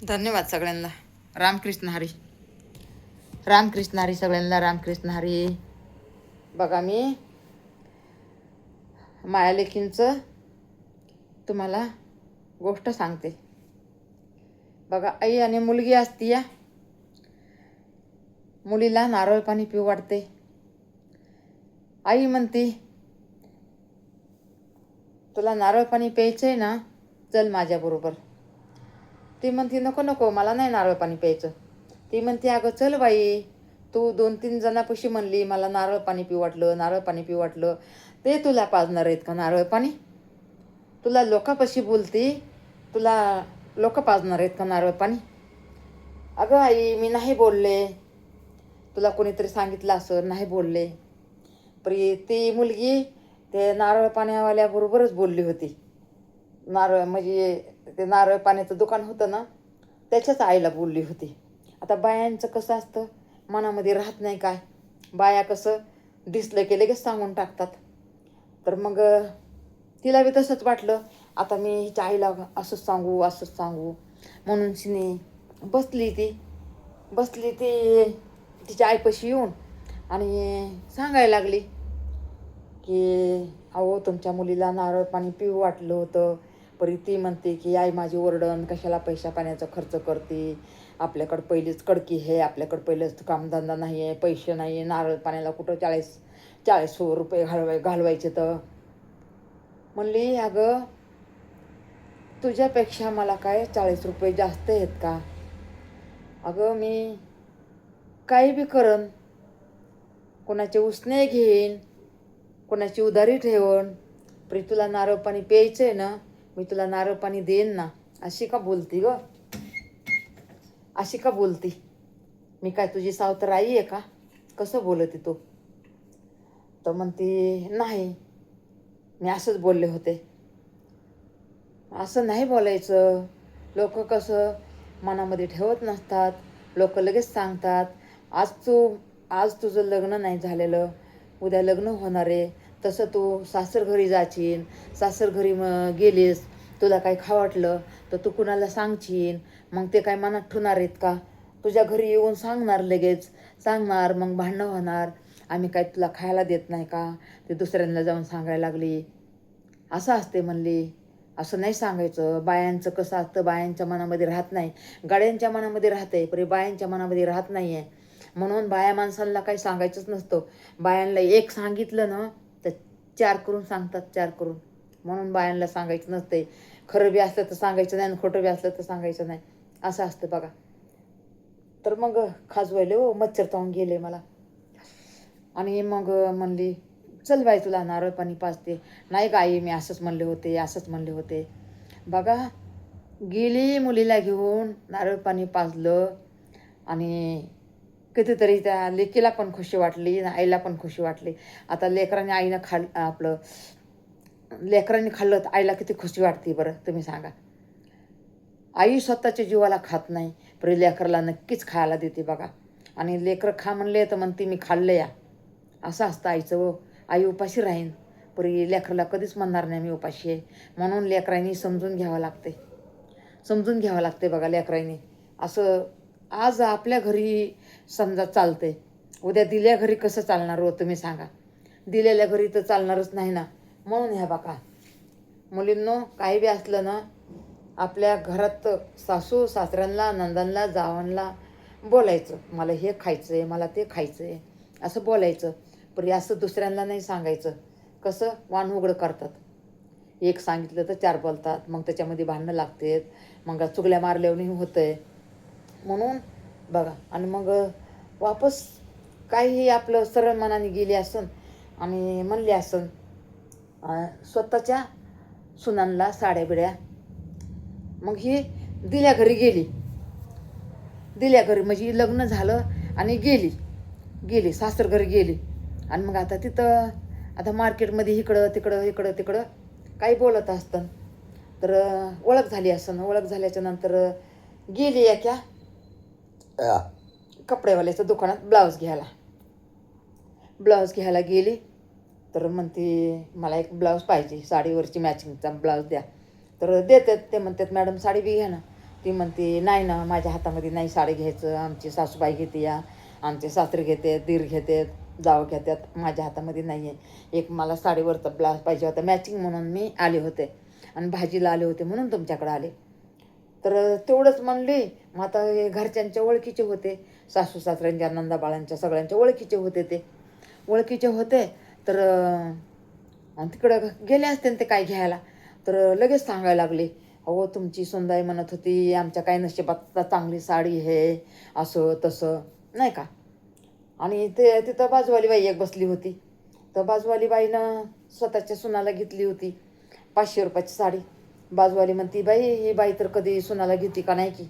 धन्यवाद सगळ्यांना. रामकृष्ण हरी. रामकृष्ण हरी सगळ्यांना. रामकृष्ण हरी. बघा मी मायालेखींचं तुम्हाला गोष्ट सांगते. बघा, आई आणि मुलगी असती या. मुलीला नारळ पाणी पिऊ वाटते. आई म्हणती, तुला नारळ पाणी प्यायचंय ना, चल माझ्याबरोबर. ती म्हणती, नको नको, मला नाही नारळ पाणी प्यायचं. ती म्हणते, अगं चल बाई, तू 2-3 जणांपाशी म्हणली मला नारळ पाणी पिऊ वाटलं, नारळ पाणी पिऊ वाटलं. ते तुला पाजणार आहेत का नारळ पाणी? तुला लोकापाशी बोलती, तुला लोक पाजणार आहेत का नारळ पाणी? अगं आई, मी नाही बोलले. तुला कोणीतरी सांगितलं असं, नाही बोलले. ती मुलगी ते नारळ पाण्यावाल्याबरोबरच बोलली होती. नारळ म्हणजे ते नारळ पाण्याचं दुकान होतं ना, त्याच्याच आईला बोलली होती. आता बायांचं कसं असतं, मनामध्ये राहत नाही काय. बाया कसं दिसलं की लगेच सांगून टाकतात. तर मग तिला बी तसंच वाटलं, आता मी हिच्या आईला असंच सांगू असंच सांगू म्हणून तिने बसली ती तिच्या आईपाशी येऊन आणि सांगायला लागली की अहो, तुमच्या मुलीला नारळ पाणी पिऊ वाटलं होतं. ती म्हणते की आई माझी ओरडण, कशाला पैसा पाण्याचा खर्च करते. आपल्याकडं पहिलीच कडकी आहे, आपल्याकडं पहिलेच कामधंदा नाही आहे, पैसे नाही आहे, नारळ पाण्याला कुठं 40 रुपये घालवायचे. तर म्हणली, अगं तुझ्यापेक्षा मला काय 40 रुपये जास्त आहेत का? अगं मी काही बी करन, कोणाचे उसने घेईन, कोणाची उधारी ठेवण, तुला नारळ पाणी प्यायचंय ना, मी तुला नारळ पाणी देईन ना. अशी का बोलती ग? अशी का बोलती? मी काय तुझी सावतर आई आहे का? कसं बोलती तू? तर म्हणती, नाही, मी असंच बोलले होते. असं नाही बोलायचं. लोक कसं मनामध्ये ठेवत नसतात. लोक लगेच सांगतात. आज तुझं लग्न नाही झालेलं, उद्या लग्न होणार आहे. तसं तू सासरघरी जाशील, सासरघरी गेलीस, तुला काही खावं वाटलं तर तू कुणाला सांगशील, मग ते काय मनात ठेवणार आहेत का? तुझ्या घरी येऊन सांगणार, लगेच सांगणार, मग भांडणं होणार. आम्ही काय तुला खायला देत नाही का? ते दुसऱ्यांना जाऊन सांगायला लागली. असं असते म्हणली. असं नाही सांगायचं. बायांचं कसं असतं, बायांच्या मनामध्ये राहत नाही. गाड्यांच्या मनामध्ये राहते, पण बायांच्या मनामध्ये राहत नाही आहे. म्हणून बाया माणसांना काही सांगायचंच नसतं. बायांना एक सांगितलं ना तर 4 करून सांगतात, 4 करून. म्हणून बायांना सांगायचं नसते. खरं बी असलं तर सांगायचं नाही आणि खोटं बी असलं तर सांगायचं नाही. असं असतं बघा. तर मग खाजवायले हो, मच्छर चावून गेले मला. आणि मग म्हणली, चल बाई तुला नारळ पाणी पाजते. नाही का आई, मी असंच म्हणले होते, असंच म्हणले होते. बघा, गेली मुलीला घेऊन, नारळ पाणी पाजलं आणि कितीतरी त्या लेकीला पण खुशी वाटली, आईला पण खुशी वाटली. आता लेकरांनी खाल्लं तर आईला किती खुशी वाटते बरं, तुम्ही सांगा. आई स्वतःच्या जीवाला खात नाही, पण लेकराला नक्कीच खायला देते बघा. आणि लेकरं खा म्हणले तर म्हणते मी खाल्लं या. असं असतं आईचं. हो, आई उपाशी राहीन, परी लेकराला कधीच म्हणणार नाही मी उपाशी आहे. म्हणून लेकरांनी समजून घ्यावं लागते बघा लेकरांनी. असं आज आपल्या घरी समजा चालतंय, उद्या दिल्या घरी कसं चालणार हो, तुम्ही सांगा. दिलेल्या घरी तर चालणारच नाही ना. म्हणून ह्या बघा मुलींनो, काही बी असलं ना, आपल्या घरात सासू सासऱ्यांना, नंदांना, जावांना बोलायचं, मला हे खायचं आहे, मला ते खायचं आहे, असं बोलायचं. पण असं दुसऱ्यांना नाही सांगायचं. कसं वाण उघडं करतात. एक सांगितलं तर 4 बोलतात, मग त्याच्यामध्ये भांडणं लागतात, मग चुगल्या मारल्याने होतं आहे. म्हणून बघा, आणि मग वापस काहीही आपलं सरळ मनाने गेली असन आणि म्हणली असन स्वतःच्या सुनांना साड्या बिड्या, मग ही दिल्या घरी म्हणजे लग्न झालं आणि गेली सासर घरी गेली. आणि मग आता तिथं आता मार्केटमध्ये इकडं काही बोलत असतं. तर ओळख झाली असं, ओळख झाल्याच्या नंतर गेली एका कपडेवाल्याच्या दुकानात ब्लाऊज घ्यायला गेली. तर म्हणते, मला एक ब्लाऊज पाहिजे, साडीवरची मॅचिंगचा ब्लाऊज द्या. तर देतात. ते म्हणतात, मॅडम साडी बी घ्या ना. ती म्हणते नाही ना, माझ्या हातामध्ये नाही साडी घ्यायचं, आमची सासूबाई घेते, या आमचे सासरे घेते, दीर घेते, जावं घेतात, माझ्या हातामध्ये नाही आहे. एक मला साडीवरचा ब्लाऊज पाहिजे होता मॅचिंग, म्हणून मी आले होते आणि भाजीला आले होते म्हणून तुमच्याकडे आले. तर तेवढंच म्हणले. मग आता हे घरच्यांच्या ओळखीचे होते, सासू सासऱ्यांच्या, नंदाबाळांच्या, सगळ्यांच्या ओळखीचे होते. ते ओळखीचे होते. तर तिकडं गेले असते ते काय घ्यायला. तर लगेच सांगायला लागले, अहो तुमची सुनबाई म्हणत होती आमच्या काय नशिबात चांगली साडी आहे, असं तसं नाही का. आणि ते तिथं बाजूवाली बाई एक बसली होती. तर बाजूवाली बाईनं स्वतःच्या सुनाला घेतली होती 500 रुपयाची साडी. बाजूवाली म्हणती, बाई ही बाई तर कधी सुनाला घेते का नाही की,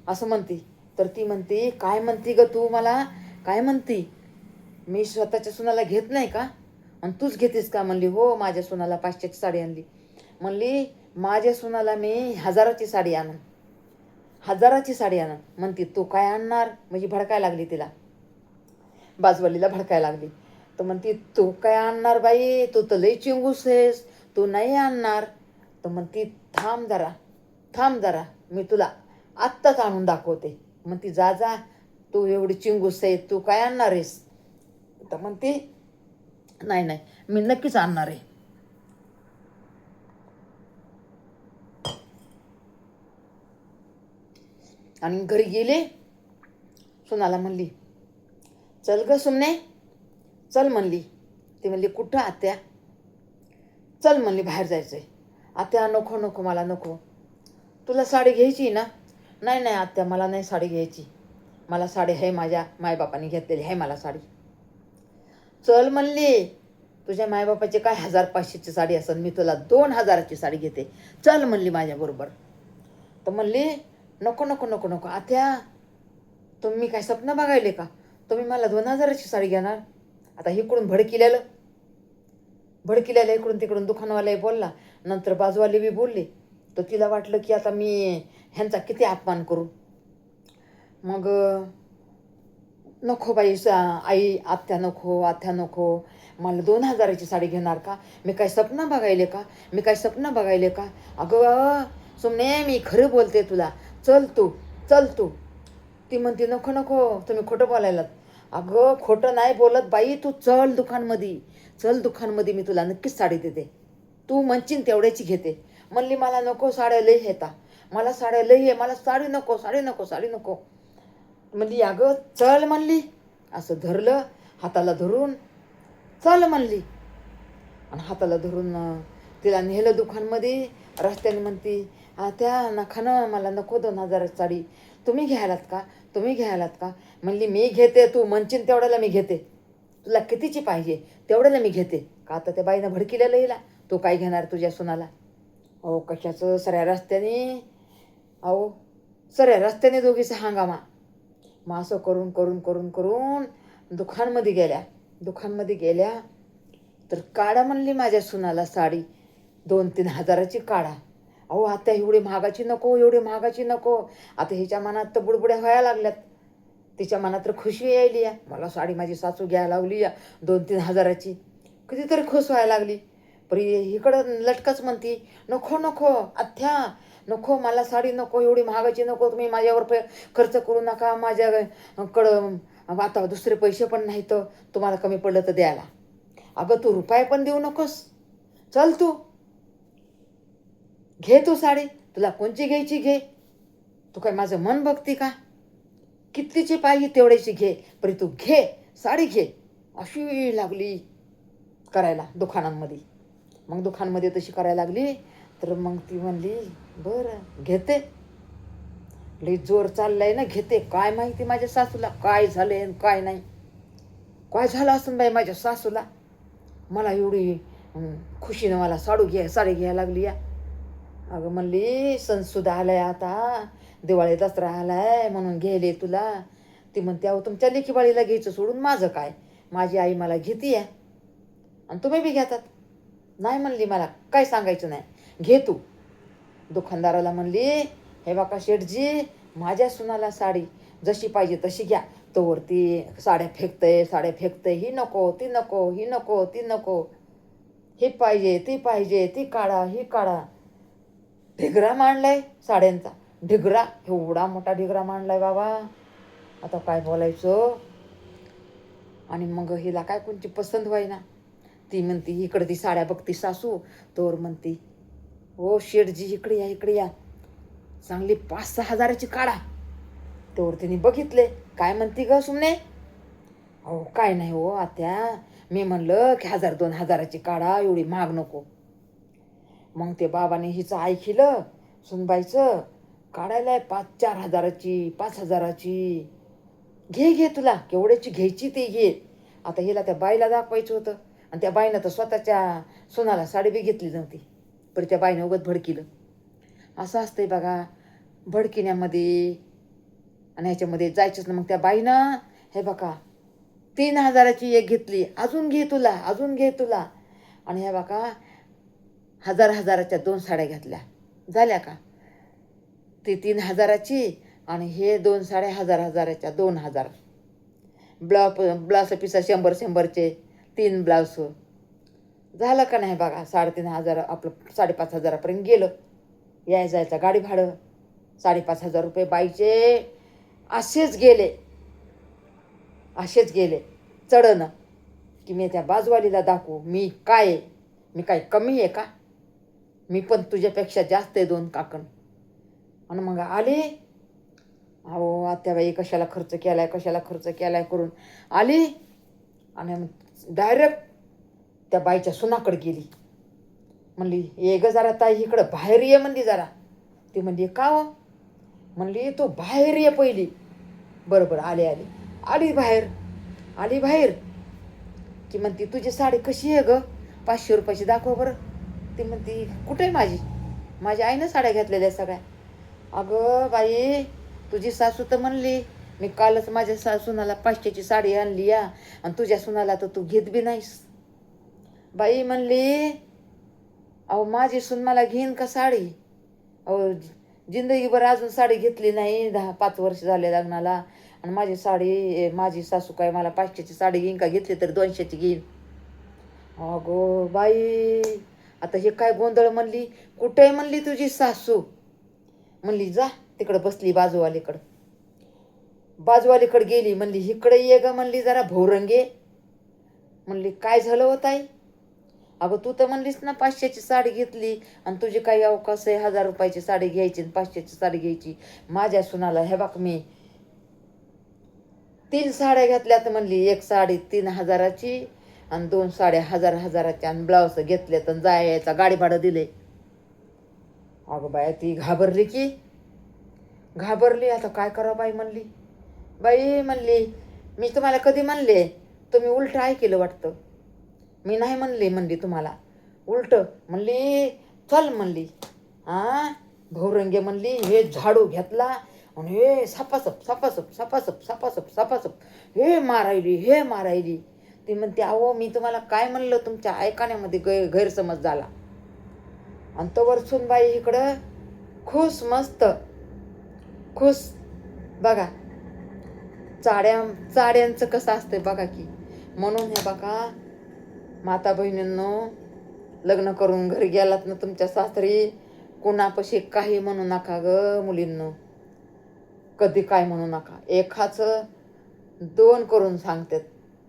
असं म्हणती. तर ती म्हणती, काय म्हणती ग तू, मला काय म्हणती, मी स्वतःच्या सुनाला घेत नाही का, आणि तूच घेतेस का. म्हणली, हो माझ्या सुनाला 500ची साडी आणली. म्हणली, माझ्या सुनाला मी 1000ची साडी आणन, 1000ची साडी आणन. म्हणती, तू काय आणणार, म्हणजे भडकायला लागली तिला, बाजूवालीला भडकायला लागली. तर म्हणती, तू काय आणणार बाई, तू तर लई चिंगूस आहेस, तू नाही आणणार. तर म्हणती, थांब जरा, थांब जरा, मी तुला आत्ताच आणून दाखवते. म्हणती, जा जा, तू एवढी चिंगूस आहे, तू काय आणणार आहेस. तर म्हणती, नाही नाही, मी नक्कीच आणणार आहे. आणि घरी गेले. सुनाला म्हणली, चल ग सुमने, चल म्हणली. ती म्हणली, कुठं आत्या, चल म्हणली, बाहेर जायचंय. आत्या, नको नको, मला नको. तुला साडी घ्यायची ना. नाही नाही आत्या, मला नाही साडी घ्यायची, मला साडी आहे, माझ्या मायबापाने घेतलेली आहे मला साडी. चल म्हणली, तुझ्या मायबापाची काय 1500ची साडी असेल, मी तुला 2000ची साडी घेते, चल म्हणली माझ्याबरोबर. तर म्हणली, नको नको नको नको आत्या, तुम्ही काय स्वप्न बघायले का, तुम्ही मला 2000ची साडी घेणार. आता इकडून भडकिल्याला इकडून तिकडून दुकानवालाही बोलला, नंतर बाजूवाली बी बोलली. तर तिला वाटलं की आता मी ह्यांचा किती अपमान करू. मग नको बाई, आई, आत्या नको, आत्या नको, मला 2000ची साडी घेणार का, मी काय स्वप्न बघायले का, मी काय स्वप्न बघायले का. अगं सुमने, मी खरं बोलते तुला, चल तू, चल तू. ती म्हणते, नको नको, तुम्ही खोटं बोलायलात. अगं खोटं नाही बोलत बाई, तू चल दुकानमध्ये, चल दुकानमध्ये, मी तुला नक्कीच साडी देते, तू म्हणशील तेवढ्याची घेते. म्हणली, मला नको, साड्या लई येता, मला साड्या लई आहे, मला साडी नको, साडी नको, साडी नको. म्हणली, अगं चल म्हणली, असं धरलं हाताला धरून, चल म्हणली. आणि हाताला धरून तिला नेलं दुकानमध्ये. रस्त्याने म्हणती, त्या नखानं, मला नको 2000ची साडी, तुम्ही घ्यायलात का, तुम्ही घ्यायलात का. म्हणली, मी घेते, तू म्हणशील तेवढ्याला मी घेते, तुला कितीची पाहिजे तेवढ्याला मी घेते. का आता त्या बाईनं भडकिलेलं हिला, तू काय घेणार तुझ्या सुनाला. अहो कशाचं, सऱ्या रस्त्याने, अहो सऱ्या रस्त्याने दोघीचा हंगामा. मग असं करून करून करून करून दुकानमध्ये गेल्या. तर काढा म्हणली माझ्या सुनाला साडी, 2-3 हजाराची काढा. अहो आता एवढी महागाची नको, एवढी महागाची नको. आता हिच्या मनात तर बुडबुड्या व्हायला लागल्यात, तिच्या मनात तर खुशी यायली या, मला साडी माझी सासू घ्यायला लावली या 2-3 हजाराची, कितीतरी खुश व्हायला लागली. पण इकडं लटकच म्हणती, नको नको आत्या, नको, मला साडी नको, एवढी महागाची नको, तुम्ही माझ्यावर खर्च करू नका, माझ्याकडं आता दुसरे पैसे पण नाही तर तुम्हाला कमी पडलं तर द्यायला. अगं तू रुपये पण देऊ नकोस, चल तू घे, तू साडी, तुला कोणची घ्यायची घे, तू काय माझं मन बघती का, कितीची पाहिजे तेवढ्याची घे, पण तू घे, साडी घे. अशी लागली करायला दुकानांमध्ये. मग दुकानमध्ये तशी करायला लागली. तर मग ती म्हणली, बरं घेते, लई जोर चाललाय ना, घेते. काय माहिती माझ्या सासूला काय झालंय आणि काय नाही, काय झालं असं बाई माझ्या सासूला, मला एवढी खुशीनं मला साडी घ्यायला लागली या. अगं म्हणली, सणसुद्धा आलाय आता, दिवाळी दसरा आलाय म्हणून घ्यायले तुला. ती म्हणते, अहो तुमच्या लेकीबाळीला घ्यायचं सोडून माझं काय, माझी आई मला घेते आणि तुम्ही बी घेतात. नाही म्हणली, मला काय सांगायचं नाही, घे तू. दुकानदाराला म्हणली, हे बघा शेठजी, माझ्या सुनाला साडी जशी पाहिजे तशी घ्या. तोवर ती साड्या फेकतय, ही नको, ती नको, ही नको, ती नको, हे पाहिजे, ती पाहिजे, ती काढा, ही काढा. ढिगरा मांडलाय साड्यांचा, ढिगरा, एवढा मोठा ढिगरा मांडलाय बाबा, आता काय बोलायचं. आणि मग हिला काय कोणची पसंत व्हायना. ती म्हणती इकडं, ती साड्या बघती सासू, तोवर म्हणती हो शेठजी इकडे या, इकडे या, चांगली 5-6 हजाराची काढा. तोवर तिने बघितले. काय म्हणती ग सुमने? अहो काय नाही हो आत्या, मी म्हणलं की 1000-2000ची काढा, एवढी महाग नको. मग ते बाबाने हिचं ऐकलं, सुनबाईचं, काढायलाय 5-4 हजाराची, 5 हजाराची. घे घे, तुला केवढ्याची घ्यायची ती घे. आता हिला त्या बाईला दाखवायचं होतं, आणि त्या बाईनं तर स्वतःच्या सुनाला साडी बी घेतली नव्हती, पण त्या बाईनं उगत भडकिलं. असं असतंय बघा भडकिण्यामध्ये. आणि ह्याच्यामध्ये जायचंच ना. मग त्या बाईनं हे बघा 3 हजाराची एक घेतली, अजून घे तुला, अजून घे तुला. आणि हे बघा 1000-1000च्या 2 साड्या घेतल्या. झाल्या का? ती 3 हजाराची आणि हे 2 साड्या 1000-1000च्या 2000. ब्लाउज पिसा 100-100चे 3 ब्लाउज. झालं का नाही बघा? 3500, आपलं 5500पर्यंत गेलं. याय जायचं गाडी भाडं 5500 रुपये बाईचे असेच गेले, असेच गेले चढणं. की मी त्या बाजूवालीला दाखवू मी काय, मी काय कमी आहे का? मी पण तुझ्यापेक्षा जास्त आहे 2 काकण. आणि मग आली. अहो आत्याबाई कशाला खर्च केलाय, कशाला खर्च केलाय करून आली. आणि डायरेक्ट त्या बाईच्या सुनाकडे गेली. म्हणली ये ग जरा ताई इकडं बाहेर ये म्हणली जरा. ती म्हणली का हो? म्हणली तू बाहेर ये पहिली. बरोबर आली आली आली बाहेर. आली बाहेर की म्हणती तुझी साडी कशी आहे ग, 500 रुपयाची दाखव बरं. ती म्हणती कुठे माझी, माझ्या आईनं साड्या घेतलेल्या सगळ्या. अगं बाई तुझी सासू तर म्हणली मी कालच माझ्या सुनाला 500ची साडी आणली या, आणि तुझ्या सुनाला तर तू घेत बी नाहीस. बाई म्हणली अहो माझी सून मला घेईन का साडी? अहो जिंदगीभर अजून साडी घेतली नाही, 10-5 वर्ष झाले लग्नाला, आणि माझी साडी, माझी सासू काय मला 500ची साडी घेईन का? घेतली तर 200ची घेईन. अगो बाई आता हे काय गोंधळ. म्हणली कुठे म्हणली तुझी सासू? म्हणली जा तिकडं बसली बाजूवालीकडं. बाजूवालीकडे गेली. म्हणली इकडे ये ग म्हणली जरा भोरंगे. म्हणली काय झालं होत आई? अगं तू तर म्हणलीस ना 500ची साडी घेतली, आणि तुझी काही अवकाश आहे 1000 रुपयाची साडी घ्यायची आणि 500ची साडी घ्यायची. माझ्या सुनाला हे बघ मी 3 साड्या घेतल्यात म्हणली. एक साडी 3 हजाराची आणि 2 साड्या 1000-1000च्या, आणि ब्लाऊज घेतल्यात आणि जायचा गाडी भाडं दिले. अगं बाया ती घाबरली की घाबरली. आता काय करावं बाई? म्हणली बाई म्हणली मी तुम्हाला कधी म्हणले? तुम्ही उलट ऐकलं वाटतं. मी नाही म्हणली म्हणली तुम्हाला उलट. म्हणली चल म्हणली भौरंगे म्हणली. हे झाडू घेतला आणि हे सपासप सपासप सपासप सपासप सपासप हे मारायली, हे मारायली. ती म्हणते अहो मी तुम्हाला काय म्हणलं, तुमच्या ऐकण्यामध्ये गैरसमज झाला. आणि तोवर सुनबाई इकडं खुश, मस्त खुश. बघा चाड्यांचं कसं असतंय बघा की. म्हणून हे बघा माता बहिणींनो, लग्न करून घरी गेलात ना तुमच्या सासरी, कुणापाशी काही म्हणू नका ग मुलींनो. कधी काय म्हणू नका. एकाचं 2 करून सांगतात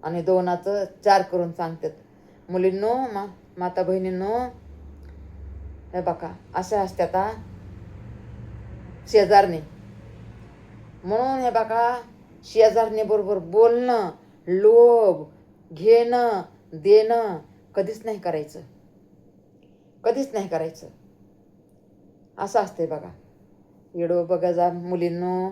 आणि 2चं 4 करून सांगतात. मुलींनो, माता बहिणींनो, हे बघा असे असतात शेजारने. म्हणून हे बघा शेजारने बरोबर बोलणं, लोभ घेणं देणं कधीच नाही करायचं, कधीच नाही करायचं. असं असते बघा. इडो बघा जा मुलींनो,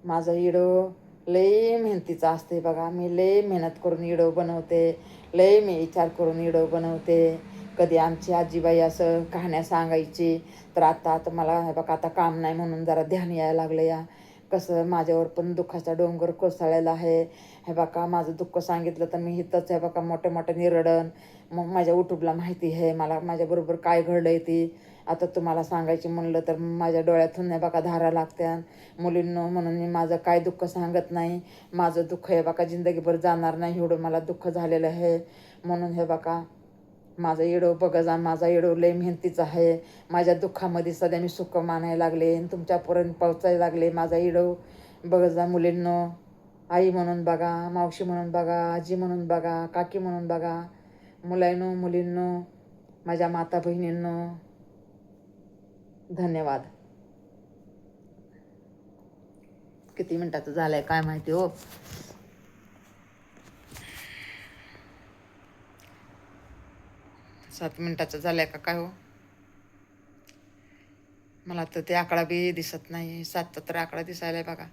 माझा इडो लई मेहनतीचा असते बघा. मी लई मेहनत करून इडो बनवते, लई मी विचार करून इडो बनवते. कधी आमची आजीबाई असं कहाण्या सांगायची, तर आता मला हे बघा आता काम नाही म्हणून जरा ध्यान यायला लागलं या. कसं माझ्यावर पण दुःखाचा डोंगर कोसळलेला आहे. हे बघा माझं दुःख सांगितलं तर मी इथंच हे बघा मोठ्या मोठ्याने रडन. मग माझ्या युट्यूबला माहिती आहे मला माझ्याबरोबर काय घडलं आहे ती. आता तुम्हाला सांगायची म्हणलं तर माझ्या डोळ्यातून हे बघा धारा लागत्या मुलींनो. म्हणून मी माझं काय दुःख सांगत नाही. माझं दुःख हे बघा जिंदगीभर जाणार नाही, एवढं मला दुःख झालेलं आहे. म्हणून हे बघा माझा येडो बघा जा, माझा येडो लय मेहनतीचा आहे. माझ्या दुःखामध्ये सध्या मी सुख मानायला लागले आणि तुमच्यापर्यंत पोहोचायला लागले. माझा येडो बघा जा. मुलींनो, आई म्हणून बघा, मावशी म्हणून बघा, आजी म्हणून बघा, काकी म्हणून बघा, मुलांनो, मुलींनो, माझ्या माता बहिणींनो, धन्यवाद. किती मिनिटाचं झालंय काय माहिती हो. 7 मिनिटाचं झालंय का काय हो. मला तर ते आकडा बी दिसत नाही. 7चा तर आकडा दिसायलाय बघा.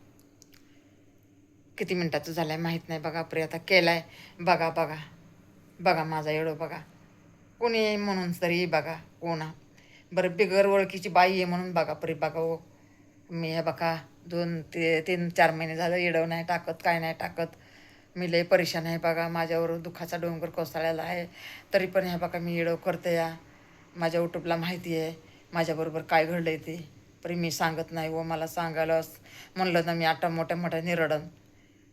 किती मिनिटाचं झालंय माहीत नाही बघा. परी आता केलाय बघा. बघा बघा माझा येडो बघा. कोणी म्हणून तरी बघा. कोणा बरं बिगर ओळखीची बाई आहे म्हणून बघा परी बघा हो. मी हे बघा 3-4 महिने झालं येडव नाही टाकत, काय नाही टाकत. मी लय परेशान आहे बघा. माझ्यावर दुःखाचा डोंगर कोसळलेला आहे. तरी पण हे बघा मी येडव करते या. माझ्या यूट्यूबला माहिती आहे माझ्याबरोबर काय घडलं आहे ते. तरी मी सांगत नाही व मला सांगायला म्हणलं ना मी आता मोठ्या निरडन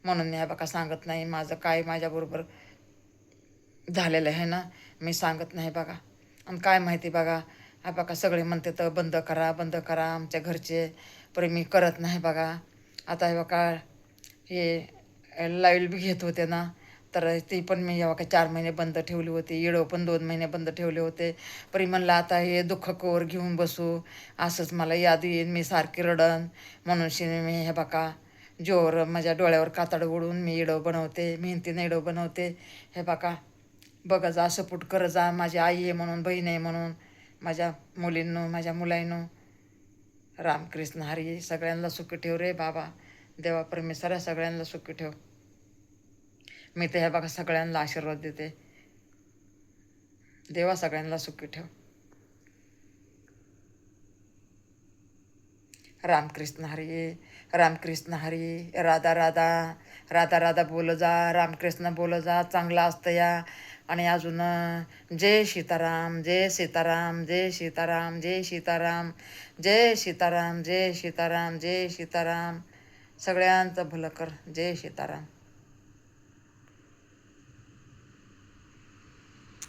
म्हणून ह्या बघा सांगत नाही माझं काय माझ्याबरोबर झालेलं आहे ना. मी सांगत नाही बघा. आणि काय माहिती बघा. हा बघा सगळे म्हणते तर बंद करा बंद करा आमच्या घरचे. पण मी करत नाही बघा. आता हे बघा हे लाईव्ह बी घेत होते ना, तर ती पण मी हे बघा 4 महिने बंद ठेवली होती. येडो पण 2 महिने बंद ठेवले होते. परी म्हणलं आता हे दुःख कोर घेऊन बसू, असंच मला याद येईन, मी सारखी रडन म्हणून मी हे बघा जोर माझ्या डोळ्यावर कातड ओढून मी येडो बनवते, मेहनतीने येडो बनवते. हे बघा बघा जा, सपोर्ट करत जा. माझी आई आहे म्हणून, बहीण आहे म्हणून, माझ्या मुलींनो, माझ्या मुलांनो. रामकृष्ण हरी. सगळ्यांना सुखी ठेव रे बाबा. देवा परमेश्वरा सगळ्यांना सुखी ठेव. मी तर ह्या बघा सगळ्यांना आशीर्वाद देते. देवा सगळ्यांना सुखी ठेव. रामकृष्ण हरी. रामकृष्ण हरी. राधा राधा. राधा राधा बोल जा, रामकृष्ण बोल जा. चांगलं असतं या. आणि अजून जय सीताराम, जय सीताराम, जय सीताराम, जय सीताराम, जय सीताराम, जय सीताराम, जय सीताराम. सगळ्यांचं भलं कर. जय सीताराम.